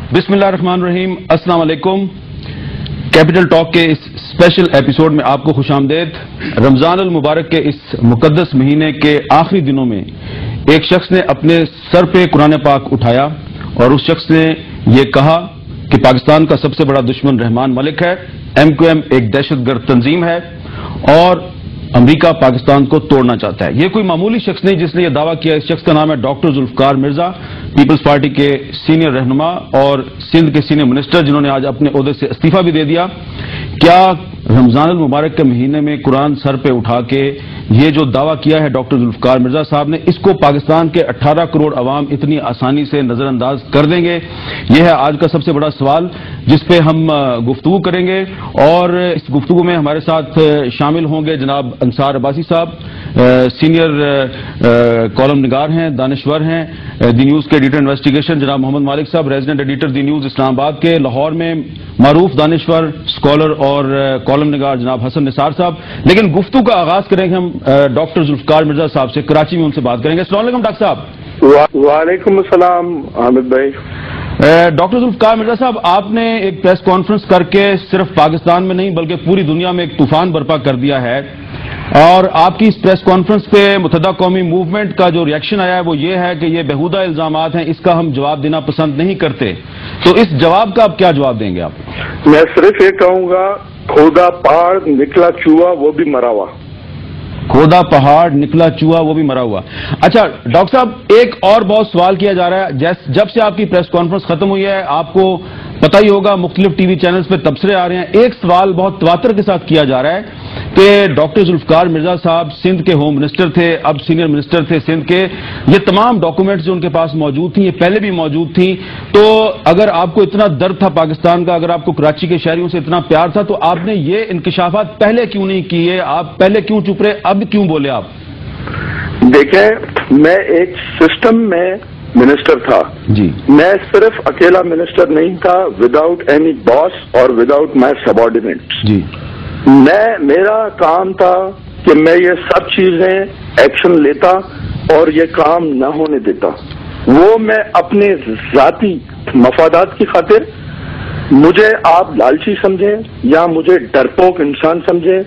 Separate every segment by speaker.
Speaker 1: बिस्मिल्लाहिर्रहमानिर्रहीम, अस्सलाम वालेकुम। कैपिटल टॉक के इस स्पेशल एपिसोड में आपको खुशामदीद। रमजान अल मुबारक के इस मुकद्दस महीने के आखिरी दिनों में एक शख्स ने अपने सर पे कुरान पाक उठाया और उस शख्स ने ये कहा कि पाकिस्तान का सबसे बड़ा दुश्मन रहमान मलिक है, MQM एक दहशतगर्द तंजीम है और अमेरिका पाकिस्तान को तोड़ना चाहता है। ये कोई मामूली शख्स नहीं जिसने ये दावा किया। इस शख्स का नाम है doctor Zulfiqar Mirza, Peoples Party के सीनियर रहनुमा और सिंध के सीनियर मिनिस्टर, जिन्होंने आज अपने ओहदे से इस्तीफा भी दे दिया। क्या रमजान अल मुबारक के महीने में कुरान सर पे उठा के ये जो दावा किया है डॉक्टर जुल्फकार मिर्जा साहब ने, इसको पाकिस्तान के 18 करोड़ अवाम इतनी आसानी से नजरअंदाज कर देंगे? यह है आज का सबसे बड़ा सवाल जिस पे हम गुफ्तगू करेंगे। और इस गुफ्तगू में हमारे साथ शामिल होंगे जनाब अंसार अब्बासी साहब, सीनियर कॉलम निगार हैं, दानिश्वर हैं, दी न्यूज के एडिटर इन्वेस्टिगेशन जनाब मोहम्मद मालिक साहब, रेजिडेंट एडिटर दी न्यूज इस्लामाबाद के, लाहौर में मारूफ दानिश्वर स्कॉलर और कॉलम निगार जनाब हसन निसार साहब। लेकिन गुफ्तगू का आगाज करेंगे हम डॉक्टर जुल्फकार मिर्जा साहब से। कराची में उनसे बात करेंगे। अस्सलाम वालेकुम डॉक्टर साहब।
Speaker 2: वालेकुम अस्सलाम हामिद भाई।
Speaker 1: डॉक्टर जुल्फकार मिर्जा साहब, आपने एक प्रेस कॉन्फ्रेंस करके सिर्फ पाकिस्तान में नहीं बल्कि पूरी दुनिया में एक तूफान बर्पा कर दिया है और आपकी इस प्रेस कॉन्फ्रेंस पे मुत्तहदा कौमी मूवमेंट का जो रिएक्शन आया है वो ये है कि ये बेहुदा इल्जामात हैं, इसका हम जवाब देना पसंद नहीं करते। तो इस जवाब का आप क्या जवाब देंगे? आप?
Speaker 2: मैं सिर्फ ये कहूंगा, खोदा पहाड़ निकला चूहा वो भी मरा हुआ।
Speaker 1: खोदा पहाड़ निकला चूहा वो भी मरा हुआ। अच्छा डॉक्टर साहब, एक और बहुत सवाल किया जा रहा है। जब से आपकी प्रेस कॉन्फ्रेंस खत्म हुई है, आपको पता ही होगा मुख्तलिफ टीवी चैनल्स पे तबसरे आ रहे हैं। एक सवाल बहुत तवातर के साथ किया जा रहा है कि डॉक्टर जुल्फकार मिर्जा साहब सिंध के होम मिनिस्टर थे, अब सीनियर मिनिस्टर थे सिंध के। ये तमाम डॉक्यूमेंट्स जो उनके पास मौजूद थी, ये पहले भी मौजूद थी। तो अगर आपको इतना दर्द था पाकिस्तान का, अगर आपको कराची के शहरियों से इतना प्यार था, तो आपने ये इंकशाफात पहले क्यों नहीं किए? आप पहले क्यों चुप रहे? अब क्यों बोले आप?
Speaker 2: देखें, मैं एक सिस्टम में मिनिस्टर था
Speaker 1: जी।
Speaker 2: मैं सिर्फ अकेला मिनिस्टर नहीं था, विदाउट एनी बॉस और विदाउट माय सबऑर्डिनेट
Speaker 1: जी।
Speaker 2: मेरा काम था कि मैं ये सब चीजें एक्शन लेता और ये काम न होने देता। वो मैं अपने जाती मफादात की खातिर, मुझे आप लालची समझें या मुझे डरपोक इंसान समझें,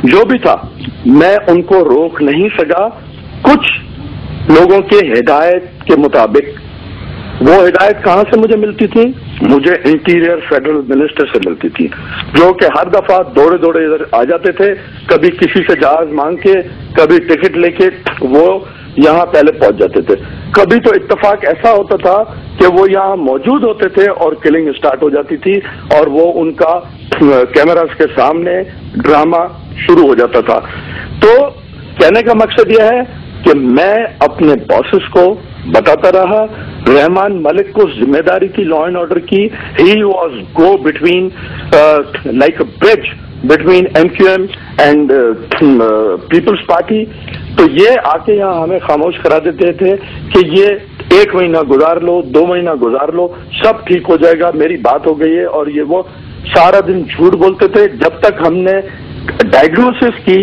Speaker 2: जो भी था, मैं उनको रोक नहीं सका कुछ लोगों के हिदायत के मुताबिक। वो हिदायत कहां से मुझे मिलती थी? मुझे इंटीरियर फेडरल मिनिस्टर से मिलती थी, जो कि हर दफा दौड़े दौड़े इधर आ जाते थे, कभी किसी से जहाज मांग के, कभी टिकट लेके वो यहाँ पहले पहुंच जाते थे। कभी तो इत्तेफाक ऐसा होता था कि वो यहाँ मौजूद होते थे और किलिंग स्टार्ट हो जाती थी और वो उनका कैमरास के सामने ड्रामा शुरू हो जाता था। तो कहने का मकसद यह है कि मैं अपने बॉसेस को बताता रहा, रहमान मलिक को जिम्मेदारी थी लॉ एंड ऑर्डर की। He was go between like a bridge between MQM and Peoples Party. तो ये आके यहाँ हमें खामोश करा देते थे कि ये 1 महीना गुजार लो, 2 महीना गुजार लो, सब ठीक हो जाएगा, मेरी बात हो गई है। और ये वो सारा दिन झूठ बोलते थे जब तक हमने डायग्नोसिस की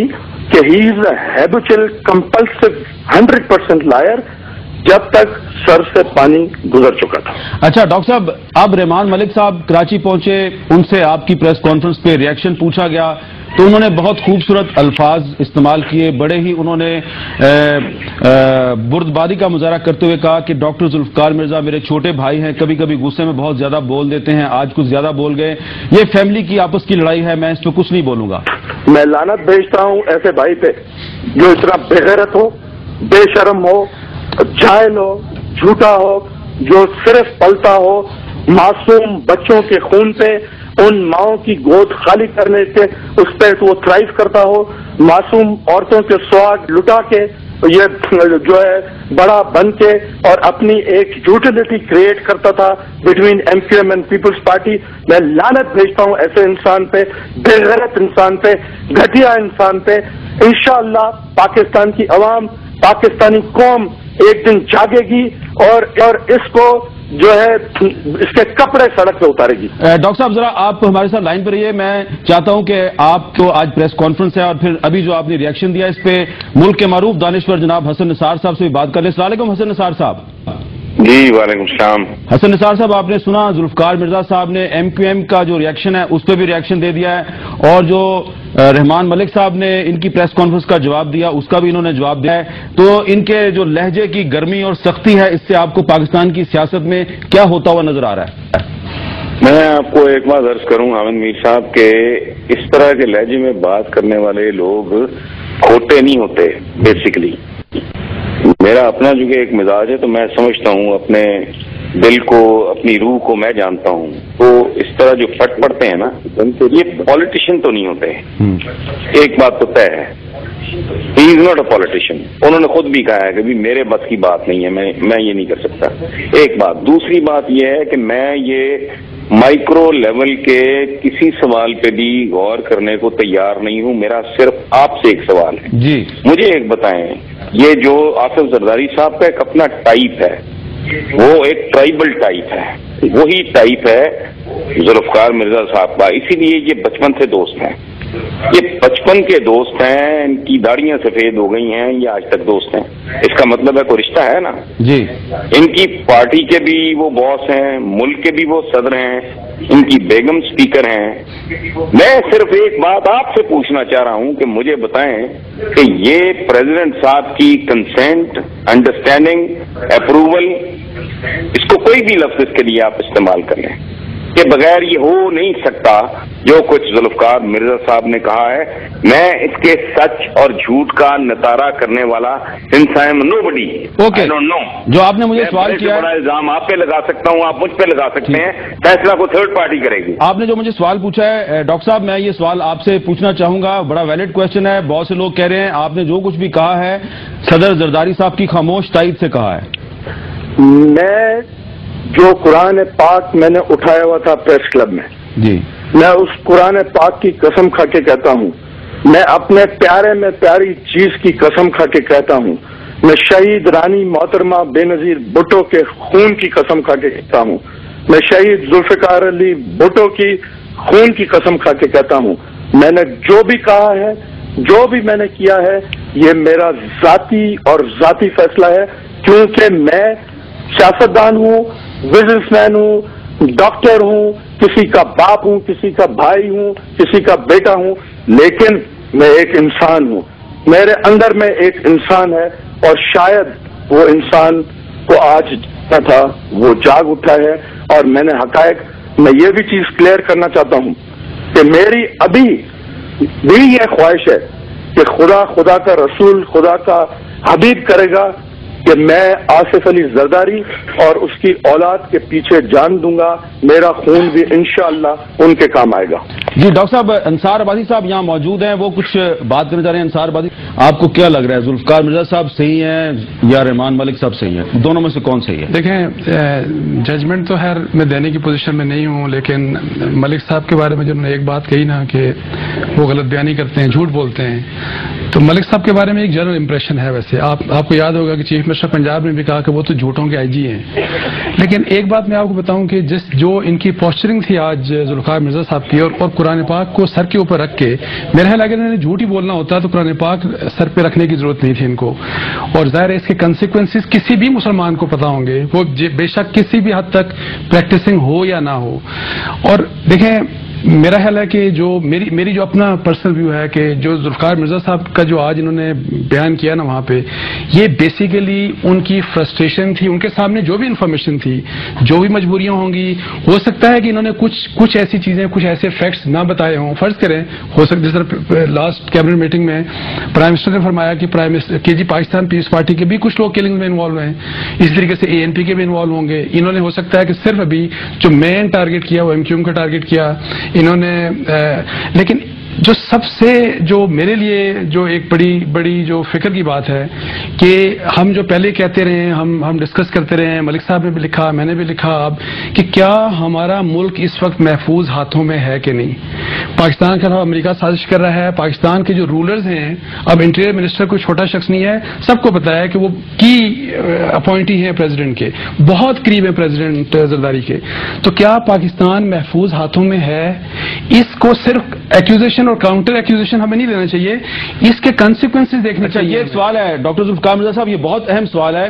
Speaker 2: कि he is a habitual compulsive 100% liar, जब तक सर से पानी गुजर चुका था।
Speaker 1: अच्छा डॉक्टर साहब, अब रहमान मलिक साहब कराची पहुंचे, उनसे आपकी प्रेस कॉन्फ्रेंस पे रिएक्शन पूछा गया तो उन्होंने बहुत खूबसूरत अल्फाज इस्तेमाल किए। बड़े ही उन्होंने बुर्दबारी का मुजाहरा करते हुए कहा कि डॉक्टर जुल्फकार मिर्जा मेरे छोटे भाई हैं, कभी कभी गुस्से में बहुत ज्यादा बोल देते हैं, आज कुछ ज्यादा बोल गए, ये फैमिली की आपस की लड़ाई है, मैं इस पर कुछ नहीं बोलूंगा।
Speaker 2: मैं लानत भेजता हूं ऐसे भाई पे जो इतना बेगैरत हो, बेशर्म हो, जाहिल हो, झूठा हो, जो सिर्फ पलता हो मासूम बच्चों के खून पे, उन माओं की गोद खाली करने के उस पर वो थ्राइव करता हो, मासूम औरतों के स्वाद लुटा के ये जो है बड़ा बन के और अपनी एक यूटिलिटी क्रिएट करता था between MQM and Peoples Party. मैं लानत भेजता हूं ऐसे इंसान पे, बेगैरत इंसान पे, घटिया इंसान पे। इंशाअल्लाह पाकिस्तान की अवाम, पाकिस्तानी कौम एक दिन जागेगी और इसको जो है इसके कपड़े सड़क पे उतारेगी।
Speaker 1: डॉक्टर साहब जरा आप हमारे साथ लाइन पर रहिए। मैं चाहता हूं कि आप तो आज प्रेस कॉन्फ्रेंस है और फिर अभी जो आपने रिएक्शन दिया इस पे मुल्क के मारूफ दानिश्वर जनाब हसन निसार साहब से भी बात कर लें। अस्सलाम वालेकुम हसन निसार साहब।
Speaker 3: جی وعلیکم السلام.
Speaker 1: حسن نثار صاحب، آپ نے سنا ذوالفقار مرزا صاحب نے ایم کیو ایم کا جو ریئیکشن ہے اس پہ بھی ریئیکشن دے دیا ہے، اور جو رحمان ملک صاحب نے ان کی پریس کانفرنس کا جواب دیا اس کا بھی انہوں نے جواب دیا ہے. تو ان کے جو لہجے کی گرمی اور سختی ہے، اس سے آپ کو پاکستان کی سیاست میں کیا ہوتا ہوا نظر آ رہا ہے؟
Speaker 3: میں آپ کو ایک بات عرض کروں حامد میر صاحب کہ اس طرح کے لہجے میں بات کرنے والے لوگ کھوٹے نہیں ہوتے. بیسیکلی میرا اپنا جو کہ ایک مزاج ہے، تو میں سمجھتا ہوں اپنے دل کو، اپنی روح کو میں جانتا ہوں. تو اس طرح جو پھٹ پڑتے ہیں نا، یہ پالیٹیشین تو نہیں ہوتے. ایک بات تو طے ہے، ہی از ناٹ اے پالیٹیشین. انہوں نے خود بھی کہا ہے کہ میرے بس کی بات نہیں ہے، میں یہ نہیں کر سکتا. ایک بات. دوسری بات یہ ہے کہ میں یہ مائکرو لیول کے کسی سوال پہ بھی غور کرنے کو تیار نہیں ہوں. میرا صرف آپ سے ایک سوال ہے.
Speaker 1: جی
Speaker 3: مجھے ایک بتائیں، یہ جو آصف زرداری صاحب کا ایک اپنا ٹائپ ہے، وہ ایک ٹرائبل ٹائپ ہے، وہی ٹائپ ہے ذوالفقار مرزا صاحب کا. اسی لیے یہ بچپن سے دوست ہیں. یہ بچپن کے دوست ہیں، ان کی داڑیاں سفید ہو گئی ہیں، یہ آج تک دوست ہیں. اس کا مطلب ہے کوئی رشتہ ہے نا.
Speaker 1: جی
Speaker 3: ان کی پارٹی کے بھی وہ باس ہیں، ملک کے بھی وہ صدر ہیں، ان کی بیگم سپیکر ہیں. میں صرف ایک بات آپ سے پوچھنا چاہ رہا ہوں کہ مجھے بتائیں کہ یہ پریزیڈنٹ صاحب کی کنسینٹ، انڈرسٹینڈنگ، اپروول، اس کو کوئی بھی لفظ اس کے لیے آپ استعمال کر لیں کہ بغیر یہ ہو نہیں سکتا جو کچھ ذوالفقار مرزا صاحب نے کہا ہے. میں اس کے سچ اور جھوٹ کا نتارہ کرنے والا انسان نو بڈی.
Speaker 1: اوکے، جو آپ نے مجھے سوال کیا،
Speaker 3: بڑا الزام آپ پہ لگا سکتا ہوں، آپ مجھ پہ لگا سکتے ہیں، فیصلہ کو تھرڈ پارٹی کرے گی.
Speaker 1: آپ نے جو مجھے سوال پوچھا ہے ڈاکٹر صاحب، میں یہ سوال آپ سے پوچھنا چاہوں گا. بڑا ویلڈ کوشچن ہے. بہت سے لوگ کہہ رہے ہیں آپ نے جو کچھ بھی کہا ہے صدر زرداری صاحب کی خاموش تائید سے کہا ہے.
Speaker 2: میں جو قرآن پاک میں نے اٹھایا ہوا تھا پریس کلب میں،
Speaker 1: جی
Speaker 2: میں اس قرآن پاک کی قسم کھا کے کہتا ہوں، میں اپنے پیارے میں پیاری چیز کی قسم کھا کے کہتا ہوں، میں شہید رانی محترمہ بے نظیر بھٹو کے خون کی قسم کھا کے کہتا ہوں، میں شہید ذوالفقار علی بھٹو کی خون کی قسم کھا کے کہتا ہوں، میں نے جو بھی کہا ہے، جو بھی میں نے کیا ہے، یہ میرا ذاتی اور ذاتی فیصلہ ہے. کیونکہ میں سیاستدان ہوں، بزنس مین ہوں، ڈاکٹر ہوں، کسی کا باپ ہوں، کسی کا بھائی ہوں، کسی کا بیٹا ہوں، لیکن میں ایک انسان ہوں. میرے اندر میں ایک انسان ہے، اور شاید وہ انسان کو آج تھا وہ جاگ اٹھا ہے. اور میں نے حقائق، میں یہ بھی چیز کلیئر کرنا چاہتا ہوں کہ میری ابھی بھی یہ خواہش ہے کہ خدا کا رسول، خدا کا حبیب کرے گا کہ میں آصف علی زرداری اور اس کی اولاد کے پیچھے جان دوں گا. میرا خون بھی انشاءاللہ ان کے کام آئے گا.
Speaker 1: جی ڈاکٹر صاحب، انصار آبادی صاحب یہاں موجود ہیں، وہ کچھ بات کرنا چاہ رہے ہیں. انصار آبادی، آپ کو کیا لگ رہا ہے، ذوالفقار مرزا صاحب صحیح ہیں یا رحمان ملک صاحب صحیح ہیں؟ دونوں میں سے کون صحیح ہے؟
Speaker 4: دیکھیں، ججمنٹ تو خیر میں دینے کی پوزیشن میں نہیں ہوں، لیکن ملک صاحب کے بارے میں جنہوں نے ایک بات کہی نا کہ وہ غلط بیانی کرتے ہیں، جھوٹ بولتے ہیں، تو ملک صاحب کے بارے میں ایک جنرل امپریشن ہے. ویسے آپ کو یاد ہوگا کہ چیف منسٹر پنجاب نے بھی کہا کہ وہ تو جھوٹوں کے آئی جی ہیں. لیکن ایک بات میں آپ کو بتاؤں کہ جو ان کی پوسچرنگ تھی آج ذوالفقار مرزا صاحب کی، اور قرآن پاک کو سر کے اوپر رکھ کے، میرا خیال اگر انہوں نے جھوٹ ہی بولنا ہوتا تو قرآن پاک سر پہ رکھنے کی ضرورت نہیں تھی ان کو. اور ظاہر ہے اس کے کنسیکوینسز کسی بھی مسلمان کو پتا ہوں گے، وہ بے شک کسی بھی حد تک پریکٹسنگ ہو یا نہ ہو. اور دیکھیں، میرا خیال ہے کہ جو میری جو اپنا پرسنل ویو ہے کہ جو ذوالفقار مرزا صاحب کا جو آج انہوں نے بیان کیا نا وہاں پہ، یہ بیسیکلی ان کی فرسٹریشن تھی. ان کے سامنے جو بھی انفارمیشن تھی، جو بھی مجبوریاں ہوں گی، ہو سکتا ہے کہ انہوں نے کچھ ایسی چیزیں، کچھ ایسے فیکٹس نہ بتائے ہوں. فرض کریں، ہو سکتا ہے جس طرح لاسٹ کیبنٹ میٹنگ میں پرائم منسٹر نے فرمایا کہ جی پاکستان پیپلز پارٹی کے بھی کچھ لوگ کلنگ میں انوالو ہیں، اس طریقے سے ANP کے بھی انوالو ہوں گے. انہوں نے ہو سکتا ہے کہ صرف ابھی جو مین ٹارگیٹ کیا وہ MQM کا ٹارگیٹ کیا انہوں نے. لیکن جو سب سے جو میرے لیے جو ایک بڑی جو فکر کی بات ہے کہ ہم جو پہلے کہتے رہے، ہم ڈسکس کرتے رہے ہیں، ملک صاحب نے بھی لکھا، میں نے بھی لکھا اب، کہ کیا ہمارا ملک اس وقت محفوظ ہاتھوں میں ہے کہ نہیں. پاکستان کے علاوہ امریکہ سازش کر رہا ہے. پاکستان کے جو رولرز ہیں، اب انٹیریئر منسٹر کوئی چھوٹا شخص نہیں ہے، سب کو پتا ہے کہ وہ کی اپوائنٹی ہیں پریزیڈنٹ کے، بہت قریب ہیں پریزیڈنٹ زرداری کے. تو کیا پاکستان محفوظ ہاتھوں میں ہے؟ اس کو صرف ایکوزیشن एक्यूजेशन और काउंटर एक्यूजेशन हमें नहीं लेना चाहिए, इसके कॉन्सिक्वेंसेस देखने चाहिए।
Speaker 1: ये एक सवाल है डॉक्टर जुल्फिकार मिर्जा साहब, ये बहुत अहम सवाल है।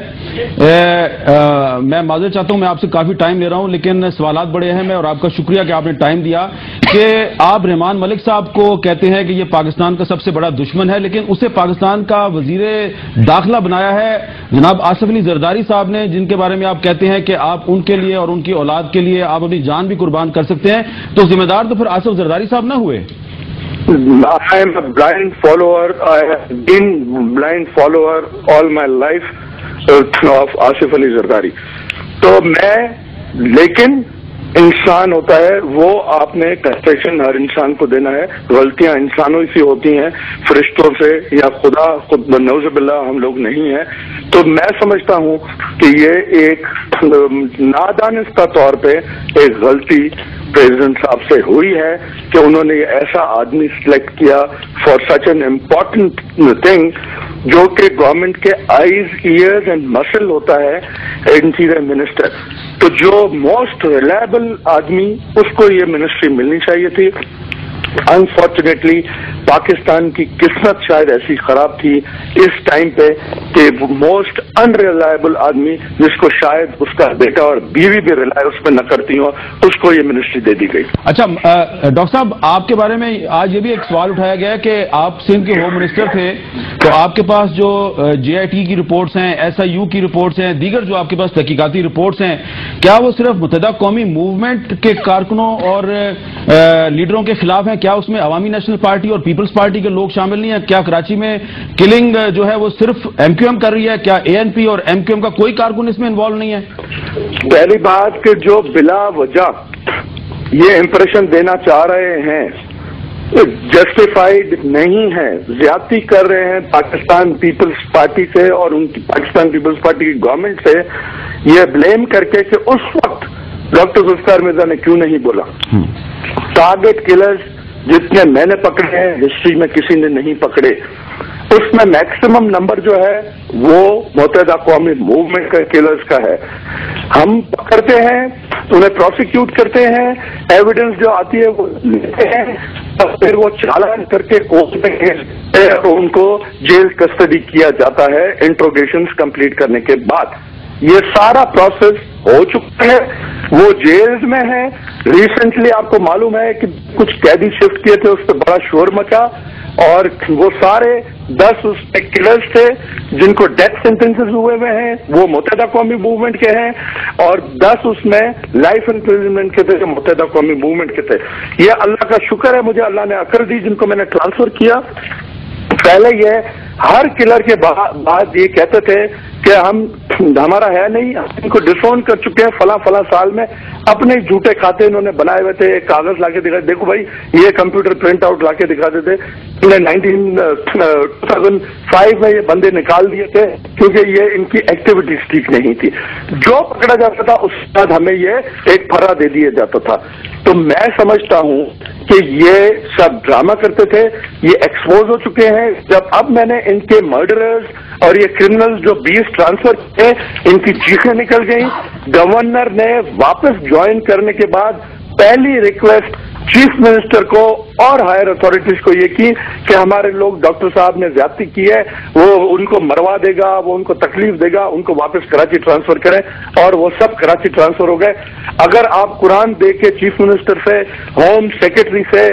Speaker 1: मैं माजूर चाहता हूं, मैं आपसे काफी टाइम ले रहा हूं, लेकिन सवालात बड़े अहम है और आपका शुक्रिया कि आपने टाइम दिया। कि आप रहमान मलिक साहब को कहते हैं कि ये पाकिस्तान का सबसे बड़ा दुश्मन है, लेकिन उसे पाकिस्तान का वजीर दाखिला बनाया है जनाब आसिफ अली जरदारी साहब ने, जिनके बारे में आप कहते हैं कि आप उनके लिए और उनकी औलाद के लिए आप अपनी जान भी कुर्बान कर सकते हैं। तो जिम्मेदार तो फिर आसिफ जरदारी साहब ना हुए?
Speaker 2: I am a blind follower. I have been blind follower all my life of Asif Ali Zardari. तो मैं, लेकिन इंसान होता है, वो आपने कंसेशन हर इंसान को देना है। गलतियां इंसानों से होती हैं, फरिश्तों से या खुदा खुद नौज़ुबिल्लाह हम लोग नहीं हैं। तो मैं समझता हूं कि ये एक नादानिस्ता तौर पे एक गलती प्रेसिडेंट साहब से हुई है कि उन्होंने ऐसा आदमी सिलेक्ट किया for such an important thing, जो कि गवर्नमेंट के आईज, ईयर्स एंड मसल होता है इंटीरियर मिनिस्टर। तो जो मोस्ट रिलायबल आदमी, उसको ये मिनिस्ट्री मिलनी चाहिए थी। अनफॉर्चुनेटली पाकिस्तान की किस्मत शायद ऐसी खराब थी इस टाइम पे कि मोस्ट अनरिलायबल आदमी, जिसको शायद उसका बेटा और बीवी भी रिलाय उस पर न करती हो, उसको ये मिनिस्ट्री दे दी गई।
Speaker 1: अच्छा डॉक्टर साहब, आपके बारे में आज ये भी एक सवाल उठाया गया कि आप सिंध के होम मिनिस्टर थे, तो आपके पास जो JIT की रिपोर्ट्स हैं, SIU की रिपोर्ट्स हैं, दीगर जो आपके पास तहकीकाती रिपोर्ट्स हैं, क्या वो सिर्फ मुत्तहिदा कौमी मूवमेंट के कारकुनों और लीडरों के खिलाफ हैं? क्या उसमें अवामी नेशनल पार्टी और पीपल्स पार्टी के लोग शामिल नहीं है? क्या कराची में किलिंग जो है वो सिर्फ MQM कर रही है? क्या ANP और MQM का कोई कारकुन इसमें इन्वॉल्व नहीं है?
Speaker 2: पहली बात कि जो बिला वजह ये इंप्रेशन देना चाह रहे हैं, जस्टिफाइड नहीं है, ज्यादती कर रहे हैं पाकिस्तान पीपल्स पार्टी से और उनकी पाकिस्तान पीपल्स पार्टी की गवर्नमेंट से, ये ब्लेम करके कि उस वक्त डॉक्टर जुल्फिकार मिर्जा ने क्यों नहीं बोला। टारगेट किलर्स जितने मैंने पकड़े हैं हिस्ट्री में किसी ने नहीं पकड़े, उसमें मैक्सिमम नंबर जो है वो मुत्तहिदा कौमी मूवमेंट का किलर्स का है। हम पकड़ते हैं, उन्हें प्रोसिक्यूट करते हैं, एविडेंस जो आती है वो लेते हैं, और फिर वो चालान करके कोर्ट में भेजते हैं और उनको जेल कस्टडी किया जाता है इंट्रोगेशंस कंप्लीट करने के बाद। ये सारा प्रोसेस हो चुका है, वो जेल्स में है। रिसेंटली आपको मालूम है कि कुछ कैदी शिफ्ट किए थे, उस पर बड़ा शोर मचा, और वो सारे 10 उस किलर्स थे जिनको डेथ सेंटेंसेस हुए हुए हैं, वो मुत्तहिदा कौमी मूवमेंट के हैं, और 10 उसमें लाइफ इम्प्रिजनमेंट के थे जो मुत्तहिदा कौमी मूवमेंट के थे। ये अल्लाह का शुक्र है, मुझे अल्लाह ने अक्ल दी जिनको मैंने ट्रांसफर किया। पहले ये हर किलर के बाद ये कहते थे कि हमारा है नहीं, हम इनको डिसोन कर चुके हैं फला साल में। अपने झूठे खाते इन्होंने बनाए हुए थे, कागज लाके दिखा, देखो भाई ये कंप्यूटर प्रिंट आउट लाके दिखाते थे। 2005 में ये बंदे निकाल दिए थे क्योंकि ये इनकी एक्टिविटीज ठीक नहीं थी। जो पकड़ा जाता था उसके बाद हमें ये एक फर्रा दे दिया जाता था। तो मैं समझता हूं कि ये सब ड्रामा करते थे, ये एक्सपोज हो चुके हैं। जब अब मैंने इनके मर्डरर्स और ये क्रिमिनल्स जो 20 ट्रांसफर किए, इनकी चीखें निकल गई। गवर्नर ने वापस ज्वाइन करने के बाद पहली रिक्वेस्ट चीफ मिनिस्टर को और हायर अथॉरिटीज को ये की कि हमारे लोग डॉक्टर साहब ने ज्यादती की है, वो उनको मरवा देगा, वो उनको तकलीफ देगा, उनको वापस कराची ट्रांसफर करें, और वो सब कराची ट्रांसफर हो गए। अगर आप कुरान देखे चीफ मिनिस्टर से, होम सेक्रेटरी से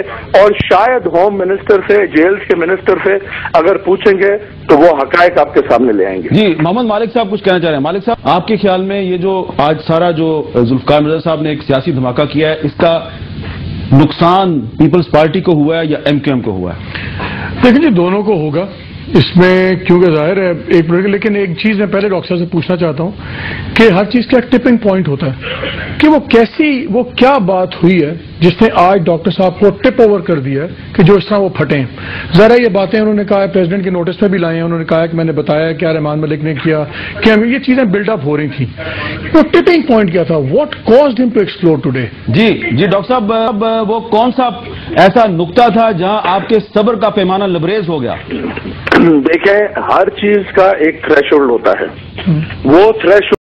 Speaker 2: और शायद होम मिनिस्टर से, जेल्स के मिनिस्टर से अगर पूछेंगे तो वो हकायक आपके सामने ले आएंगे।
Speaker 1: जी मोहम्मद मालिक साहब कुछ कहना चाह रहे हैं। मालिक साहब, आपके ख्याल में ये जो आज सारा जो जुल्फिकार मिर्जा साहब ने एक सियासी धमाका किया है, इसका नुकसान पीपल्स पार्टी को हुआ है या MQM को हुआ है?
Speaker 4: देखिए जी, दोनों को होगा इसमें, क्योंकि जाहिर है एक मिनट। लेकिन एक चीज मैं पहले डॉक्टर से पूछना चाहता हूं कि हर चीज का एक टिपिंग पॉइंट होता है कि वो क्या बात हुई है जिसने आज डॉक्टर साहब को टिप ओवर कर दिया कि जो इस तरह वो फटे हैं। जरा ये बातें उन्होंने कहा है, प्रेसिडेंट के नोटिस में भी लाए हैं, उन्होंने कहा कि मैंने बताया क्या रहमान मलिक ने किया, कि हमें ये चीजें बिल्डअप हो रही थी। वो टिपिंग पॉइंट क्या था? What caused him to explode today?
Speaker 1: जी डॉक्टर साहब, वो कौन सा ऐसा नुक्ता था जहां आपके सब्र का पैमाना लबरेज हो गया?
Speaker 2: देखें, हर चीज का एक थ्रेशोल्ड होता है, वो थ्रेशोल्ड